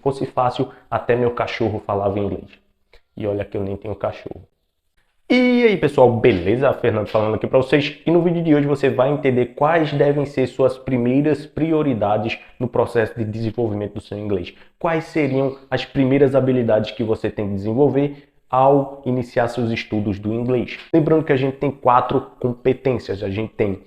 fosse fácil, até meu cachorro falava inglês. E olha que eu nem tenho cachorro. E aí pessoal, beleza? Fernando falando aqui para vocês. E no vídeo de hoje você vai entender quais devem ser suas primeiras prioridades no processo de desenvolvimento do seu inglês. Quais seriam as primeiras habilidades que você tem que desenvolver ao iniciar seus estudos do inglês. Lembrando que a gente tem 4 competências. A gente tem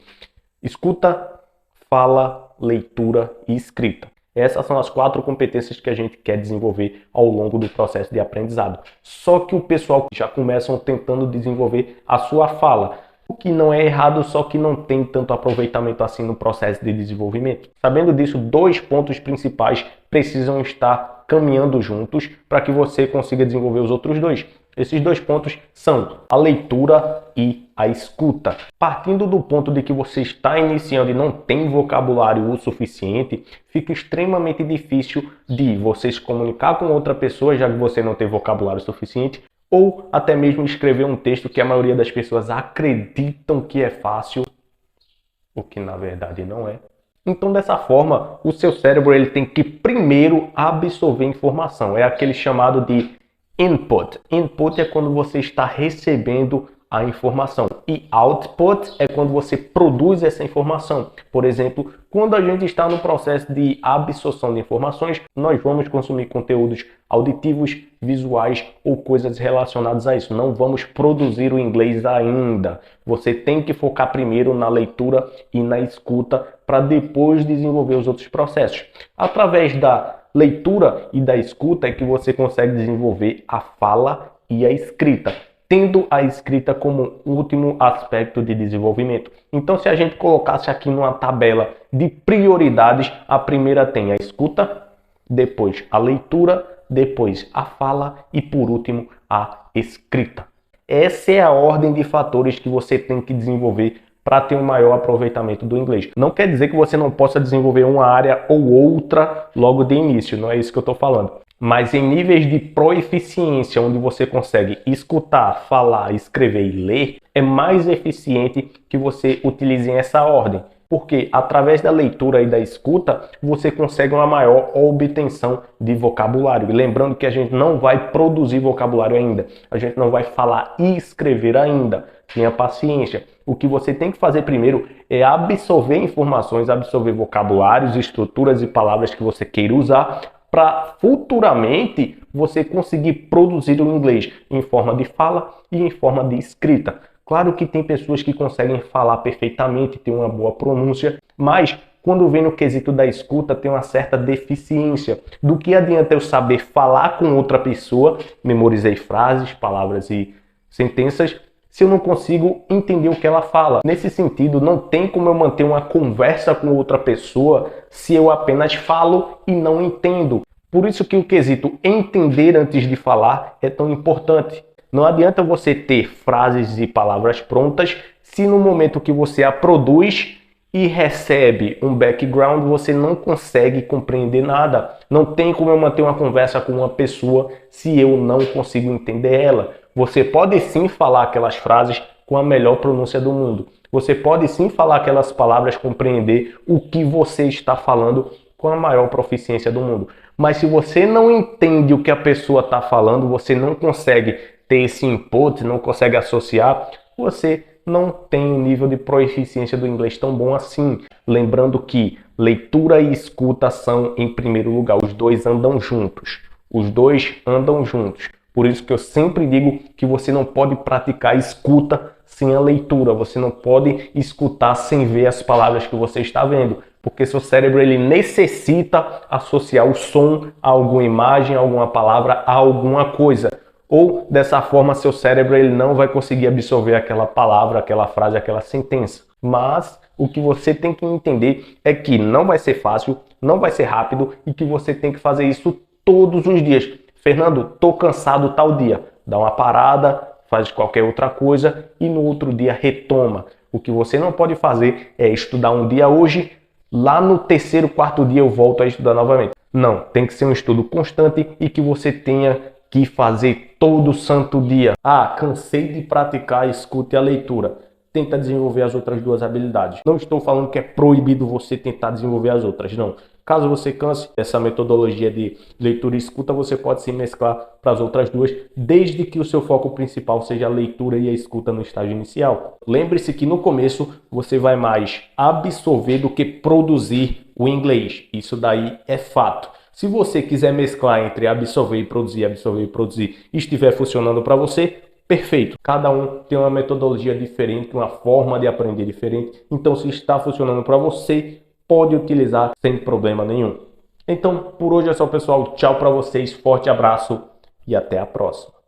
escuta, fala, leitura e escrita. Essas são as 4 competências que a gente quer desenvolver ao longo do processo de aprendizado. Só que o pessoal já começam tentando desenvolver a sua fala, o que não é errado, só que não tem tanto aproveitamento assim no processo de desenvolvimento. Sabendo disso, 2 pontos principais precisam estar caminhando juntos para que você consiga desenvolver os outros 2. Esses 2 pontos são a leitura e a escuta. Partindo do ponto de que você está iniciando e não tem vocabulário o suficiente, fica extremamente difícil de você se comunicar com outra pessoa, já que você não tem vocabulário suficiente, ou até mesmo escrever um texto que a maioria das pessoas acreditam que é fácil, o que na verdade não é. Então, dessa forma, o seu cérebro ele tem que primeiro absorver informação. É aquele chamado de input. Input é quando você está recebendo a informação. E output é quando você produz essa informação. Por exemplo, quando a gente está no processo de absorção de informações, nós vamos consumir conteúdos auditivos, visuais ou coisas relacionadas a isso. Não vamos produzir o inglês ainda. Você tem que focar primeiro na leitura e na escuta para depois desenvolver os outros processos. Através da leitura e da escuta é que você consegue desenvolver a fala e a escrita, tendo a escrita como último aspecto de desenvolvimento. Então, se a gente colocasse aqui numa tabela de prioridades, a primeira tem a escuta, depois a leitura, depois a fala e, por último, a escrita. Essa é a ordem de fatores que você tem que desenvolver para ter um maior aproveitamento do inglês. Não quer dizer que você não possa desenvolver uma área ou outra logo de início, não é isso que eu estou falando. Mas em níveis de proeficiência, onde você consegue escutar, falar, escrever e ler, é mais eficiente que você utilize essa ordem. Porque através da leitura e da escuta, você consegue uma maior obtenção de vocabulário. E lembrando que a gente não vai produzir vocabulário ainda. A gente não vai falar e escrever ainda. Tenha paciência. O que você tem que fazer primeiro é absorver informações, absorver vocabulários, estruturas e palavras que você queira usar para futuramente você conseguir produzir o inglês em forma de fala e em forma de escrita. Claro que tem pessoas que conseguem falar perfeitamente, ter uma boa pronúncia, mas quando vem no quesito da escuta tem uma certa deficiência. Do que adianta eu saber falar com outra pessoa, memorizei frases, palavras e sentenças, se eu não consigo entender o que ela fala? Nesse sentido, não tem como eu manter uma conversa com outra pessoa se eu apenas falo e não entendo. Por isso que o quesito entender antes de falar é tão importante. Não adianta você ter frases e palavras prontas se no momento que você a produz e recebe um background você não consegue compreender nada. Não tem como eu manter uma conversa com uma pessoa se eu não consigo entender ela. Você pode sim falar aquelas frases com a melhor pronúncia do mundo. Você pode sim falar aquelas palavras, compreender o que você está falando com a maior proficiência do mundo. Mas se você não entende o que a pessoa está falando, você não consegue ter esse input, não consegue associar, você não tem um nível de proficiência do inglês tão bom assim. Lembrando que leitura e escuta são em primeiro lugar. Os dois andam juntos. Os dois andam juntos. Por isso que eu sempre digo que você não pode praticar escuta sem a leitura. Você não pode escutar sem ver as palavras que você está vendo. Porque seu cérebro ele necessita associar o som a alguma imagem, a alguma palavra, a alguma coisa. Ou dessa forma seu cérebro ele não vai conseguir absorver aquela palavra, aquela frase, aquela sentença. Mas o que você tem que entender é que não vai ser fácil, não vai ser rápido e que você tem que fazer isso todos os dias. Fernando, tô cansado tal dia. Dá uma parada, faz qualquer outra coisa e no outro dia retoma. O que você não pode fazer é estudar um dia hoje, lá no terceiro, quarto dia eu volto a estudar novamente. Não, tem que ser um estudo constante e que você tenha que fazer todo santo dia. Ah, cansei de praticar a escuta e a leitura. Tenta desenvolver as outras 2 habilidades. Não estou falando que é proibido você tentar desenvolver as outras, não. Caso você canse dessa metodologia de leitura e escuta, você pode se mesclar para as outras duas, desde que o seu foco principal seja a leitura e a escuta no estágio inicial. Lembre-se que no começo você vai mais absorver do que produzir o inglês. Isso daí é fato. Se você quiser mesclar entre absorver e produzir, e estiver funcionando para você, perfeito. Cada um tem uma metodologia diferente, uma forma de aprender diferente. Então, se está funcionando para você, pode utilizar sem problema nenhum. Então, por hoje é só, pessoal. Tchau para vocês, forte abraço e até a próxima.